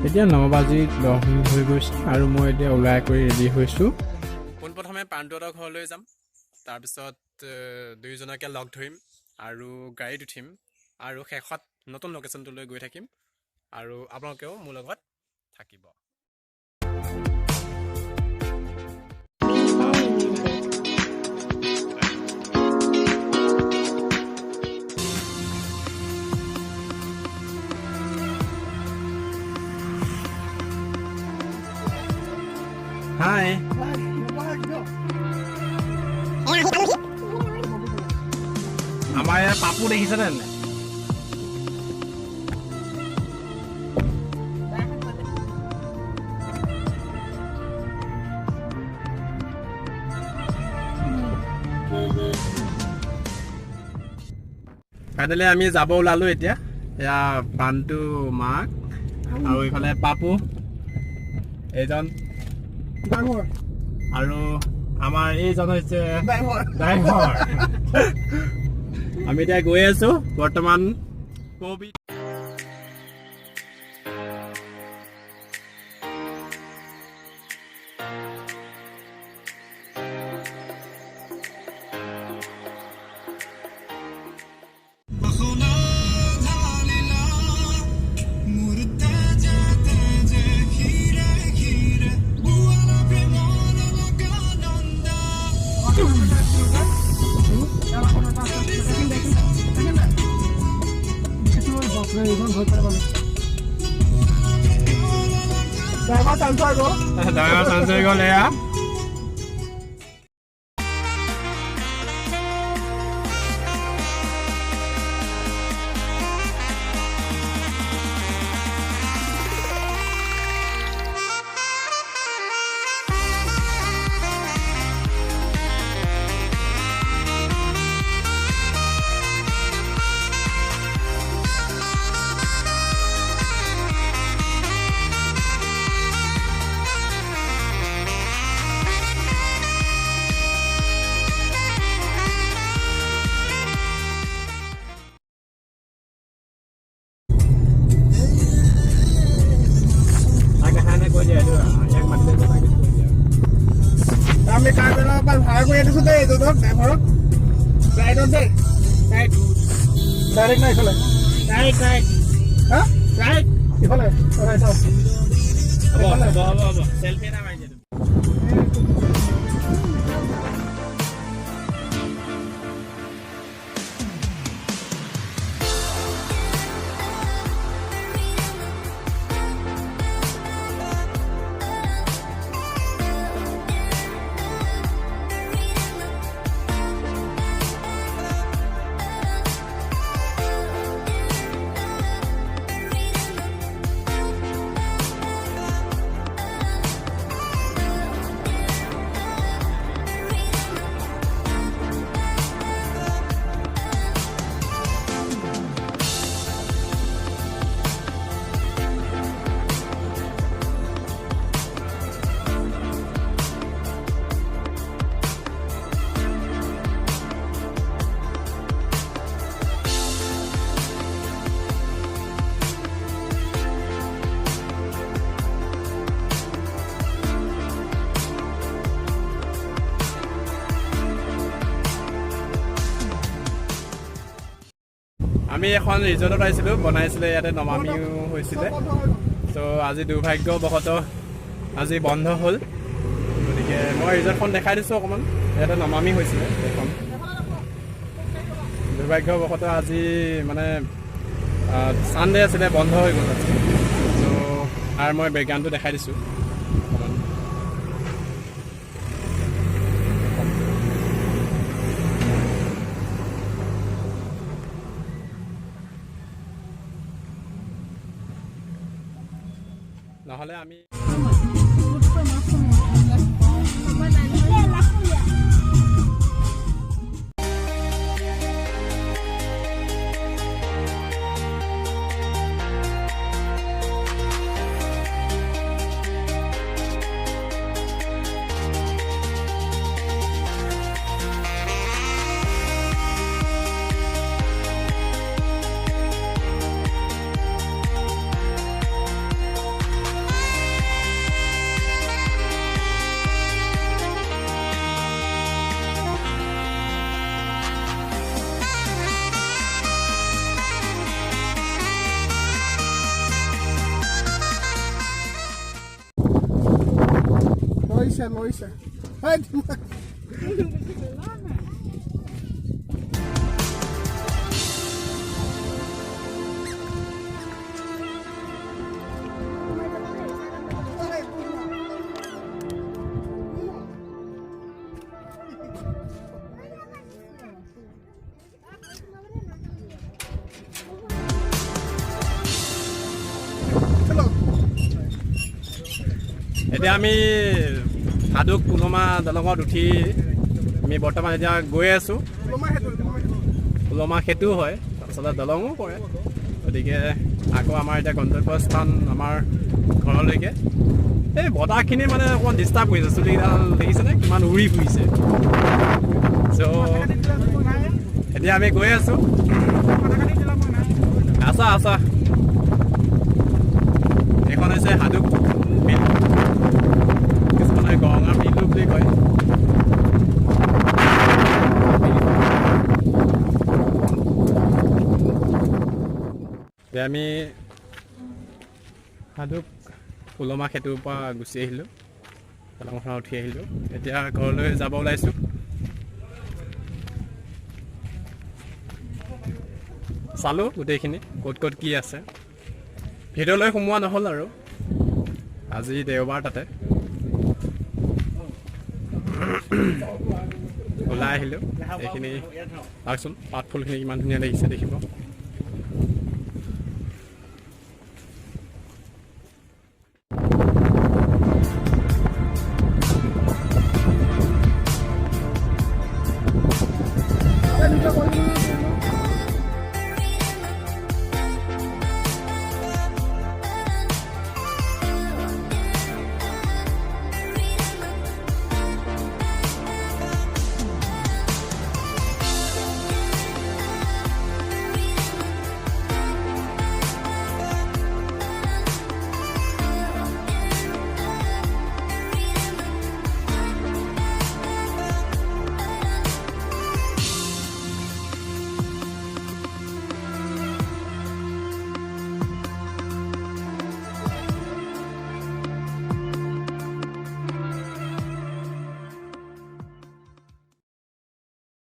এতিয়া 9:10 হৈ গৈছে আৰু মই এতিয়া ওলাই কৰি ৰেডি হৈছোঁ। পোনপ্ৰথমে পাণ্ডুহঁতৰ ঘৰলৈ যাম, তাৰপিছত দুয়োজনকে লগ ধৰিম আৰু গাড়ীত উঠিম আৰু শেষত নতুন লোকেশ্যনটোলৈ গৈ থাকিম আৰু আপোনালোকেও মোৰ লগত থাকিব। হাই আমাৰ ইয়াৰ পাপু দেখিছেনে নাই? ফাইনেলি আমি যাব ওলালো এতিয়া। এয়া পাণ্ডু মাক আৰু এইফালে পাপু, এইজন আৰু আমাৰ এইজন হৈছে ড্ৰাইভাৰ। আমি এতিয়া গৈ আছো বৰ্তমান ড্ৰাইভাৰ চান্স হৈ গ'ল এয়া। আমি কাৰ্ডৰ পৰা ভাড়া কৰি আনিছোঁ দেই এইজনক ড্ৰাইভাৰক। ৰাইডত দেই, ৰাইট ডাইৰেক্ট নাই ইফালে, ৰাইট ৰাইট হা ৰাইট ইফালে ৰাইট হ'ব চেল্ফি এটা মাৰি দিলোঁ। আমি এখন ৰিজৰ্টত আহিছিলোঁ, বনাইছিলে ইয়াতে নমামিও হৈছিলে। ত' আজি দুৰ্ভাগ্যবশতঃ আজি বন্ধ হ'ল, গতিকে মই ৰিজৰ্টখন দেখাই দিছোঁ অকণমান। ইয়াতে নমামি হৈছিলে এখন, দুৰ্ভাগ্যবশতঃ আজি মানে ছানডে আছিলে, বন্ধ হৈ গ'ল আজি। ত' আৰু মই বেকগ্ৰাউণ্ডটো দেখাই দিছোঁ অকণমান। নহ'লে আমি লৈছে এতিয়া আমি সাধুক পুলমা দলঙত উঠি আমি বৰ্তমান এতিয়া গৈ আছোঁ পুলমা সেতু হয় আচলতে দলঙো পৰে গতিকে আকৌ আমাৰ এতিয়া গন্তব্যস্থান আমাৰ ঘৰলৈকে এই বতাহখিনি মানে অকণমান ডিষ্টাৰ্ব কৰিছে চুলিকেইডাল দেখিছেনে কিমান উৰি ফুৰিছে চ' এতিয়া আমি গৈ আছোঁ আছা এইখন হৈছে সাধুক বিল কিছুমানে গৰঙা বিলো বুলি কয় এতিয়া আমি সাধুক পুলমা সেতুৰ পৰা গুচি আহিলোঁ দলংখনত উঠি আহিলোঁ এতিয়া ঘৰলৈ যাব ওলাইছোঁ চালোঁ গোটেইখিনি ক'ত ক'ত কি আছে ভিতৰলৈ সোমোৱা নহ'ল আৰু আজি দেওবাৰ তাতে ওলাই আহিলোঁ এইখিনি চাওকচোন পাত ফুলখিনি কিমান ধুনীয়া লাগিছে দেখিব